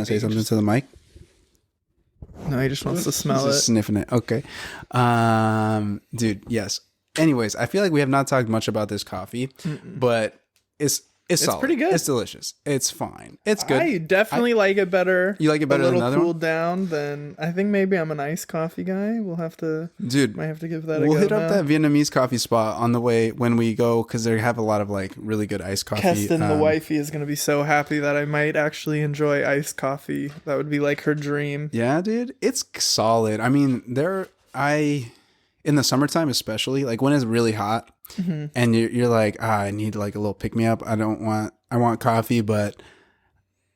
say something to the mic? No, he just wants to smell Just it. sniffing it. Okay. Dude, yes. Anyways, I feel like we have not talked much about this coffee, but it's solid. pretty good. It's delicious. It's fine. It's good. I definitely like it better. You like it better a than little another cooled one? down than I think maybe I'm an iced coffee guy. We'll have to Dude, might have to give that a we'll go hit now. up that Vietnamese coffee spot on the way when we go because they have a lot of like really good iced coffee. Keston, the wifey, is going to be so happy that I might actually enjoy iced coffee. That would be like her dream. Yeah, dude, it's solid. I mean, in the summertime especially, like when it's really hot and you're like, I need like a little pick me up. I want coffee, but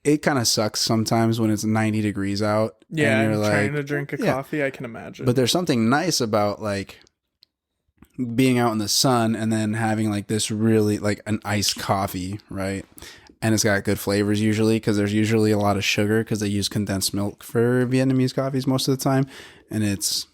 it kind of sucks sometimes when it's 90 degrees out. Yeah, and you're trying like, to drink a yeah. coffee, I can imagine. But there's something nice about like being out in the sun and then having like this really like an iced coffee, right? And it's got good flavors usually because there's usually a lot of sugar because they use condensed milk for Vietnamese coffees most of the time, and it's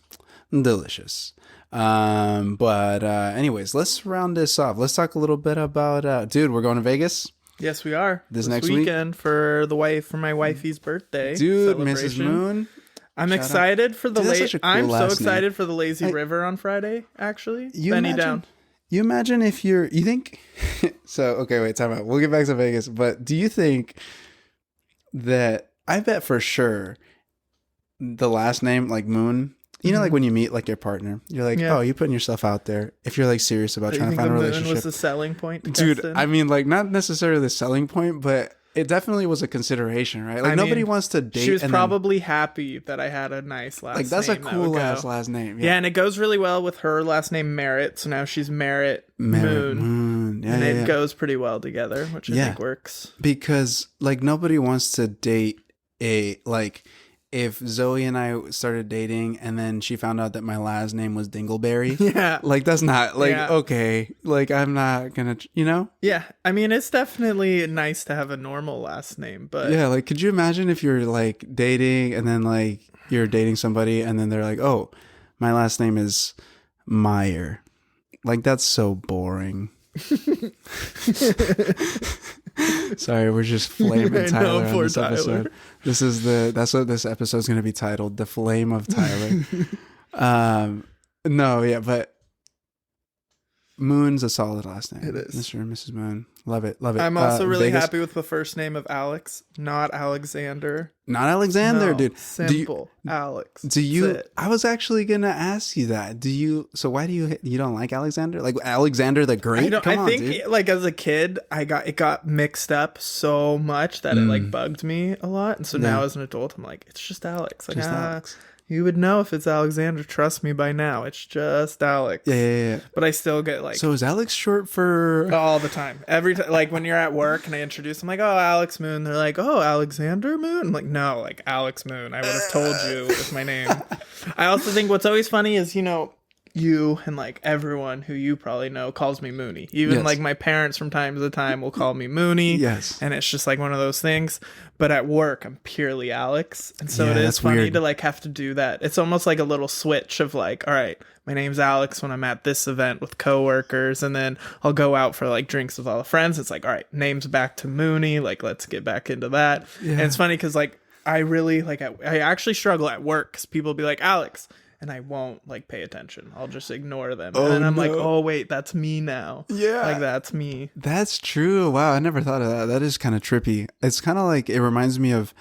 delicious. But anyways, let's round this off. Let's talk a little bit about dude, we're going to Vegas. yes, we are. This next week? weekend for my wifey's birthday. Dude, Mrs. celebration. Moon. I'm excited for the Dude, that's such a cool I'm so last excited for the lazy Hey, river on Friday, actually. You Benny imagine, down. You imagine if you think so, okay, wait, time out. We'll get back to Vegas, but do you think that I bet for sure the last name like Moon, you know, like when you meet like your partner, you're like, Yeah. oh, you're putting yourself out there. If you're like serious about Do you trying to think find the a moon relationship, was the selling point to dude, Keston? I mean, like not necessarily the selling point, but it definitely was a consideration, right? Like I nobody mean, wants to date. she was and then- probably happy that I had a nice last name. like that's a that cool would go. last name. Yeah, and it goes really well with her last name Merritt, so now she's Merritt Merritt Moon. Yeah, And yeah, it yeah. goes pretty well together, which I Yeah. think works. Because like nobody wants to date a like if Zoe and I started dating and then she found out that my last name was Dingleberry. Yeah. Like that's not like Yeah. okay, like I'm not gonna, you know? Yeah. I mean, it's definitely nice to have a normal last name, but Yeah, like could you imagine if you're like dating and then like you're dating somebody and then they're like, "Oh, my last name is Meyer." Like that's so boring. Sorry, we're just flaming I know, Tyler on poor this Tyler. episode. That's what this episode's gonna be titled, "The Flame of Tyler." No, yeah, but Moon's a solid last name. It is. Mr. and Mrs. Moon. Love it, love it. I'm also really Vegas- happy with the first name of Alex, not Alexander. Not Alexander, No, dude. Simple. Alex. Do you? That's it. I was actually gonna ask you that. Do you? So why do you don't like Alexander? Like Alexander the Great? Come I on, think dude. like as a kid, it got mixed up so much that it like bugged me a lot, and so now as an adult, I'm like, it's just Alex. Like, Just Alex. you would know if it's Alexander. Trust me, by now, it's just Alex. Yeah. But I still get like So is Alex short for? all the time, every time. Like when you're at work and I introduce, I'm like, oh, Alex Moon. They're like, oh, Alexander Moon. I'm like, no, like Alex Moon. I would have told you with my name. I also think what's always funny is you and like everyone who you probably know calls me Mooney. Even Yes. like my parents from time to time will call me Mooney. Yes. And it's just like one of those things. But at work, I'm purely Alex. And so Yeah, it is that's funny weird. to like have to do that. It's almost like a little switch of like, all right, my name's Alex when I'm at this event with coworkers, and then I'll go out for like drinks with all the friends. It's like, all right, name's back to Mooney. Like, let's get back into that. Yeah. And it's funny because like I really like I actually struggle at work because people be like Alex, and I won't like pay attention. I'll just ignore them, Oh, and then I'm like, no. oh wait, that's me now. Yeah. Like that's me. That's true. Wow, I never thought of that. That is kind of trippy. It's kind of like it reminds me of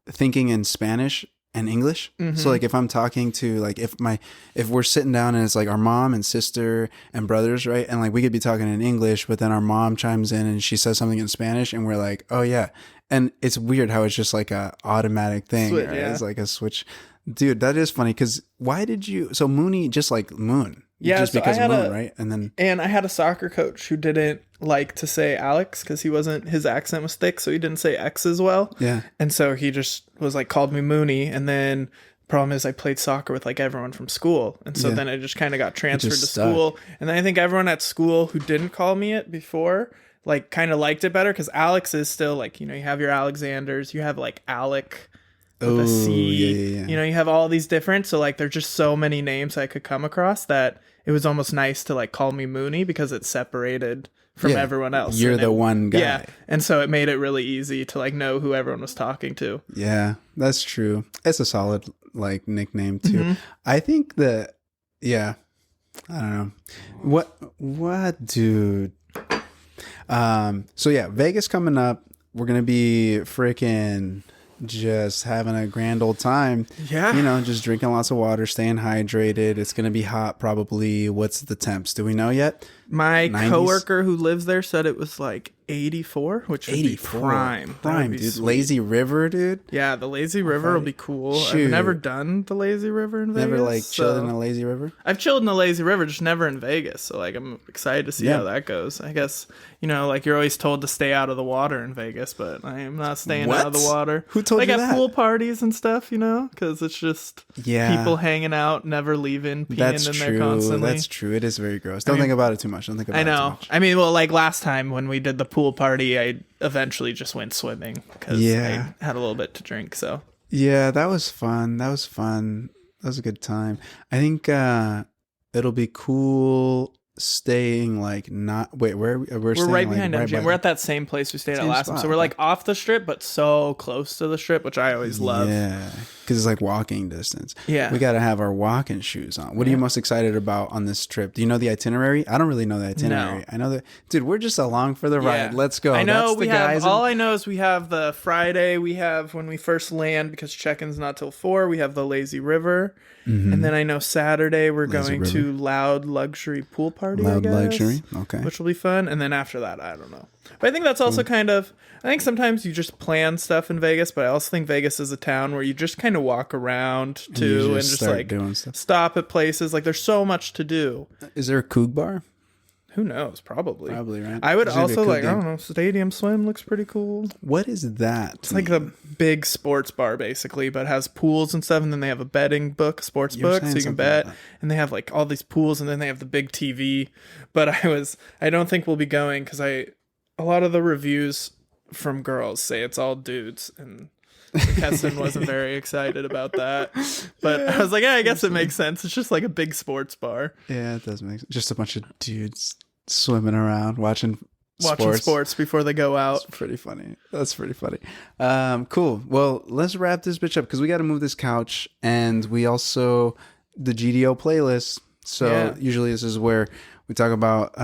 thinking in Spanish and English. So like if I'm talking to like if we're sitting down and it's like our mom and sister and brothers, right? And like we could be talking in English, but then our mom chimes in and she says something in Spanish and we're like, "Oh yeah." And it's weird how it's just like a automatic thing, Switch, right? yeah. It's like a switch. Dude, that is funny cuz why did you so Mooney just like Moon? Yeah, just so I because had Moon, a- right? And then And I had a soccer coach who didn't like to say Alex because his accent was thick, so he didn't say X as well. yeah. And so he just was like called me Mooney, and then problem is I played soccer with like everyone from school, and so Yeah. then I just kind of got transferred to just stuck. school, and then I think everyone at school who didn't call me it before like kind of liked it better because Alex is still like, you know, you have your Alexanders, you have like Alec with a C, yeah. you know, you have all these different, so like there's just so many names I could come across that it was almost nice to like call me Mooney because it's separated from Yeah. everyone else. You're And the it- one guy. Yeah. And so it made it really easy to like know who everyone was talking to. Yeah, that's true. It's a solid like nickname too. Mm-hmm. I think that yeah, I don't know. What dude? So yeah, Vegas coming up. We're going to be freaking just having a grand old time. Yeah. You know, just drinking lots of water, staying hydrated. It's going to be hot probably. What's the temps? Do we know yet? My 90s? coworker who lives there said it was like 84, which would be prime. That would Prime, be dude. sweet. Lazy River, dude. Yeah, the lazy river will be cool. Shoot. I've never done the lazy river in Vegas. Never like chilled so- in a lazy river. I've chilled in the lazy river, just never in Vegas. So like I'm excited to see Yeah. how that goes. I guess, you know, like you're always told to stay out of the water in Vegas, but I am not staying out of the What? water. Who told like you at that? pool parties and stuff, you know, because it's just Yeah. people hanging out, never leaving, peeing That's in true. there constantly. That's true. It is very gross. Don't think about it too much. Don't think about I it too know. much. I mean, well, like last time when we did the pool party, I eventually just went swimming because Yeah. I had a little bit to drink. So Yeah, that was fun. That was fun. That was a good time. I think it'll be cool staying like not wait where we're staying, right like, behind right MGM. by- We're at that same place we stayed at Same last time. spot, So we're okay. like off the strip, but so close to the strip, which I always love. Yeah, because it's like walking distance. Yeah. We got to have our walking shoes on. What are you most excited about on this trip? Do you know the itinerary? I don't really know the itinerary. No. I know that, dude. We're just along for the ride. Yeah. Let's go. I know That's we the have guys. all I know is we have the Friday we have when we first land because check-in's not till 4. We have the lazy river, and then I know Saturday we're Lazy going to Loud Luxury Pool Party. I Loud guess, Luxury? Okay. which will be fun. And then after that, I don't know. But I think that's also kind of. I think sometimes you just plan stuff in Vegas, but I also think Vegas is a town where you just kind of walk around too and just start like doing stuff. stop at places. Like there's so much to do. Is there a Coug bar? Who knows? Probably. Probably, right? I would There's gonna be a also Coug like. I game. don't know. Stadium Swim looks pretty cool. What is that? It's like the big sports bar basically, but has pools and stuff, and then they have a betting book, sports You were book, so saying you can something bet. about And they have like all these pools, and then they have the big TV. But I don't think we'll be going because a lot of the reviews from girls say it's all dudes, and Keston wasn't very excited about that. But I was like, yeah, I guess it makes sense. It's just like a big sports bar. Yeah, it does make sense. Just a bunch of dudes swimming around watching Sports before they go out. Pretty funny. That's pretty funny. Cool. Well, let's wrap this bitch up because we got to move this couch, and we also the GDO playlist. So Yeah. usually this is where we talk about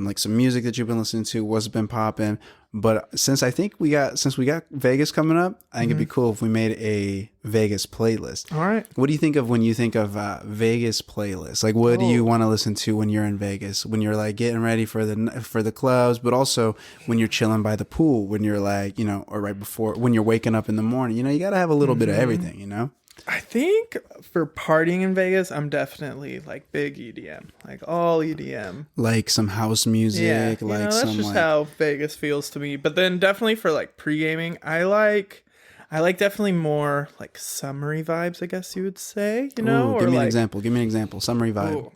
like some music that you've been listening to, what's been popping. But since we got Vegas coming up, I think it'd be cool if we made a Vegas playlist. All right. What do you think of when you think of Vegas playlist? Like, what do you want to listen to when you're in Vegas? When you're like getting ready for the clubs, but also when you're chilling by the pool, when you're like, you know, or right before when you're waking up in the morning. You know, you got to have a little bit of everything. You know. I think for partying in Vegas, I'm definitely like big EDM, like all EDM. Like some house music, Yeah, you like know, that's some just like how Vegas feels to me. But then definitely for like pre-gaming, I like definitely more like summery vibes, I guess you would say. You know, Ooh, or give me like, an example. Give me an example. Summary vibe. ooh,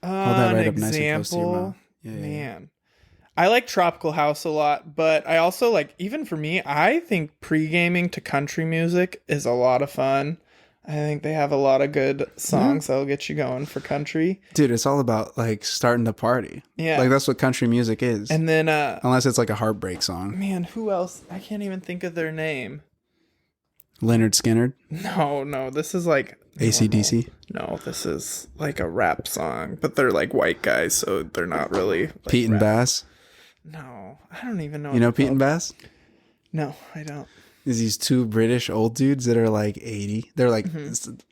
Hold that An right up nice and close to your example, mouth. Yeah, yeah, yeah. man. I like tropical house a lot, but I also like, even for me, I think pre-gaming to country music is a lot of fun. I think they have a lot of good songs that'll get you going for country. Dude, it's all about like starting the party. Yeah. Like that's what country music is. And then, Unless it's like a heartbreak song. man, who else? I can't even think of their name. Leonard Skinner, No, this is like AC/DC. No, this is like a rap song, but they're like white guys, so they're not really like Pete and rap. Bass. No, I don't even know. You know what Pete they're and Bass? called. No, I don't. Is these two British old dudes that are like 80. They're like,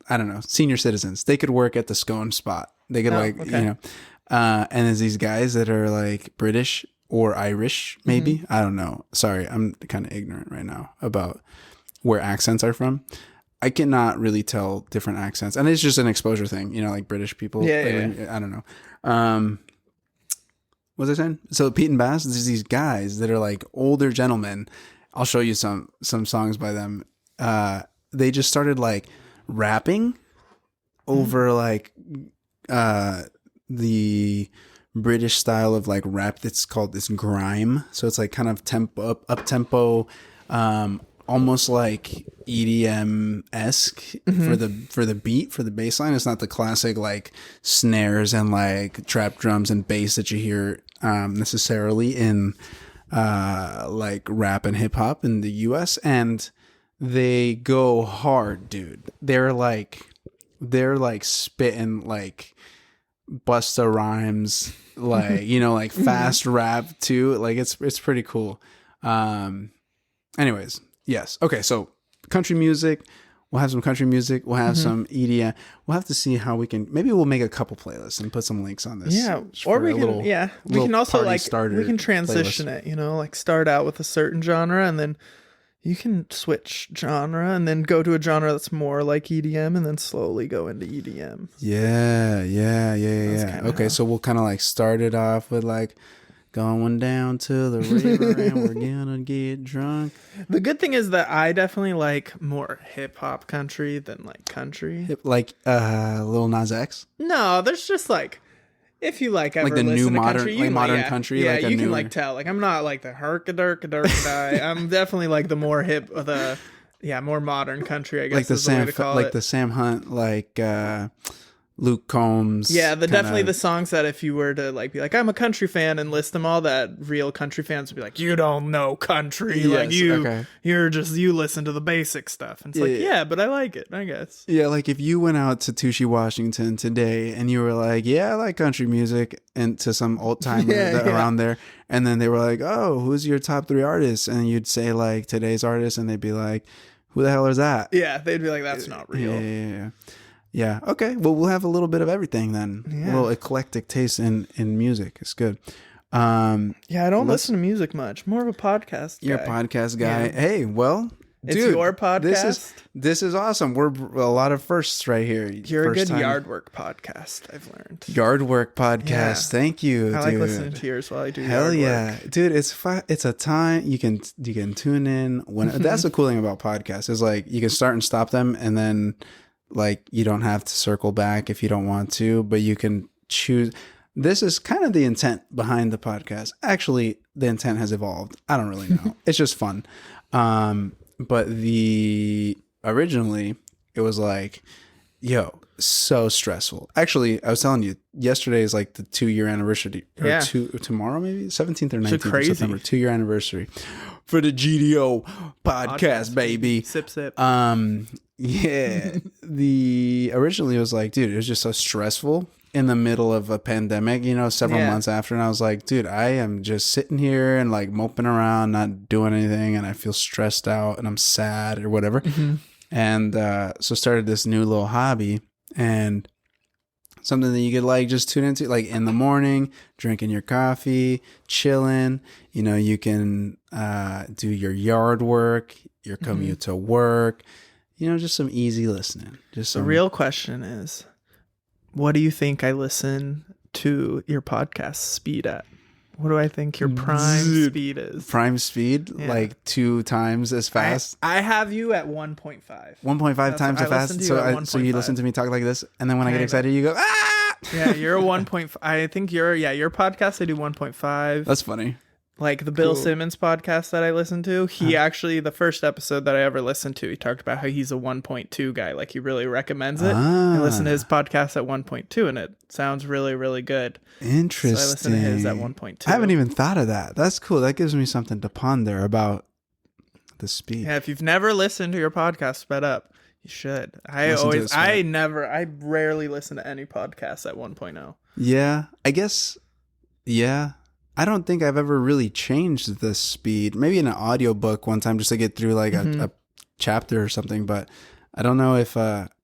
I don't know, senior citizens. They could work at the scone spot. They could okay. and there's these guys that are like British or Irish, maybe. I don't know. Sorry, I'm kind of ignorant right now about where accents are from. I cannot really tell different accents. And it's just an exposure thing, like British people. Yeah. I don't know. What was I saying? So Pete and Bass, there's these guys that are like older gentlemen. I'll show you some songs by them. They just started like rapping over like the British style of like rap that's called this grime. So it's like kind of up tempo, almost like EDM esque for the beat, for the bass line. It's not the classic like snares and like trap drums and bass that you hear necessarily in like rap and hip hop in the US. And they go hard, dude. They're like spitting like Busta Rhymes, like, like fast rap too. Like it's pretty cool. Anyways, yes. Okay. So country music, we'll have some country music. We'll have some EDM. We'll have to see how we can, maybe we'll make a couple playlists and put some links on this. Yeah. Or we can, we can also like, we can transition playlist. it, like start out with a certain genre and then you can switch genre and then go to a genre that's more like EDM and then slowly go into EDM. Yeah. Okay. How... So we'll kind of like start it off with like, going down to the river and we're gonna get drunk. The good thing is that I definitely like more hip hop country than like country. Like Lil Nas X? No, there's just like, if you like ever like the listen new to modern, country, you like can, modern country. Yeah, like you can like tell. Like I'm not like the herk-a-dirk guy. I'm definitely like the more hip, more modern country. I guess like the is the way to call it. the Sam Hunt, like Luke Combs. Yeah, definitely the songs that if you were to like be like, I'm a country fan and list them all, that real country fans would be like, you don't know country. Yes, you listen to the basic stuff. And it's like, yeah, but I like it, I guess. Yeah, like if you went out to Tushy, Washington today and you were like, yeah, I like country music, and to some old timer around there, and then they were like, oh, who's your top 3 artists? And you'd say like today's artist, and they'd be like, who the hell is that? Yeah, they'd be like, that's not real. Yeah. Okay. Well, we'll have a little bit of everything then. Yeah. A little eclectic taste in music. It's good. I don't listen to music much. More of a podcast guy. You're a podcast guy. Yeah. Hey, well, it's dude, your podcast. This is awesome. We're a lot of firsts right here. You're a good yard work podcast, I've learned. Yard work podcast. Yeah. Thank you. I like listening to yours while I do Hell yard work. Dude, it's fun. It's a time you can tune in when that's the cool thing about podcasts is like you can start and stop them, and then like you don't have to circle back if you don't want to, but you can choose. This is kind of the intent behind the podcast. Actually, the intent has evolved. I don't really know. It's just fun. But originally it was like, yo, so stressful. Actually, I was telling you, yesterday is like the 2-year anniversary. Or tomorrow maybe? 17th or 19th of September. 2-year anniversary for the GDO podcast, baby. Sip, sip. Yeah. Originally it was like, dude, it was just so stressful in the middle of a pandemic, several months after. And I was like, dude, I am just sitting here and like moping around, not doing anything. And I feel stressed out and I'm sad or whatever. Mm-hmm. And so started this new little hobby and something that you could like just tune into like in the morning, drinking your coffee, chilling. You can do your yard work, your commute to work. Just some easy listening. The real question is, what do you think I listen to your podcast speed at? What do I think your prime speed is? Prime speed? Yeah. Like 2 times as fast? I have you at 1.5. 1.5 times as fast? So you listen to me talk like this, and then when I get excited, you go, ah! Yeah, you're a 1.5. I think your podcast, I do 1.5. That's funny. Like the Bill Cool. Simmons podcast that I listened to, he actually, the first episode that I ever listened to, he talked about how he's a 1.2 guy. Like he really recommends it. I listened to his podcast at 1.2 and it sounds really, really good. Interesting. So I listened to his at 1.2. I haven't even thought of that. That's cool. That gives me something to ponder about the speed. Yeah, if you've never listened to your podcast sped up, you should. Listen to it I rarely listen to any podcast at 1.0. Yeah, I guess. Yeah. I don't think I've ever really changed the speed. Maybe in an audiobook one time just to get through like a chapter or something. But I don't know if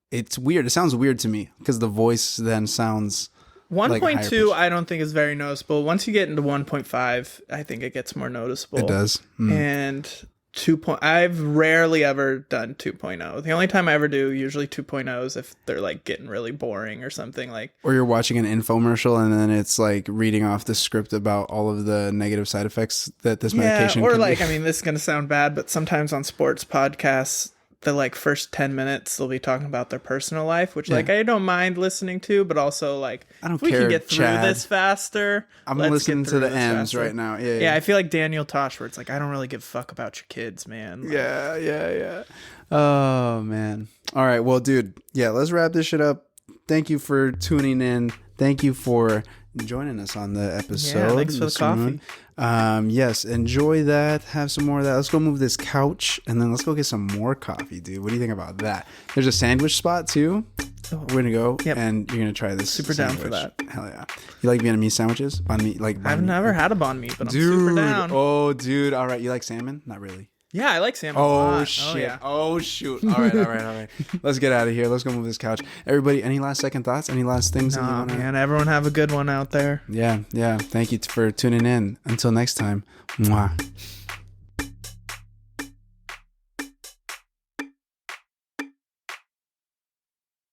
it's weird. It sounds weird to me because the voice then sounds 1.2 I don't think is very noticeable. Once you get into 1.5, I think it gets more noticeable. It does. And 2. I've rarely ever done 2.0. The only time I ever do usually 2.0 is if they're like getting really boring or something like. Or you're watching an infomercial and then it's like reading off the script about all of the negative side effects that this medication or can like, be. I mean, this is going to sound bad, but sometimes on sports podcasts, the like first 10 minutes they'll be talking about their personal life, which like I don't mind listening to, but also like I don't if we care, can get through Chad. this faster. I'm let's listening get to through the this M's faster. right now. Yeah, Yeah, I feel like Daniel Tosh, where it's like I don't really give a fuck about your kids, man. Like, Yeah. Oh, man. All right. Well, dude, yeah, let's wrap this shit up. Thank you for tuning in. Thank you for joining us on the episode. Yeah, thanks for the Mr. Moon. Yes, enjoy that. Have some more of that. Let's go move this couch and then let's go get some more coffee, dude. What do you think about that? There's a sandwich spot too. We're gonna go and you're gonna try this. Super down for that. Hell yeah. You like Vietnamese sandwiches? Banh mi, like banh I've mi? never had a banh mi, but I'm Dude, super down. oh, dude. All right, you like salmon? Not really. Yeah, I like salmon a lot. Oh shit! yeah. Oh shoot! All right. Let's get out of here. Let's go move this couch. Everybody, any last second thoughts? Any last things that you Nah, want to? man, everyone have a good one out there. Yeah. Thank you for tuning in. Until next time. Mwah.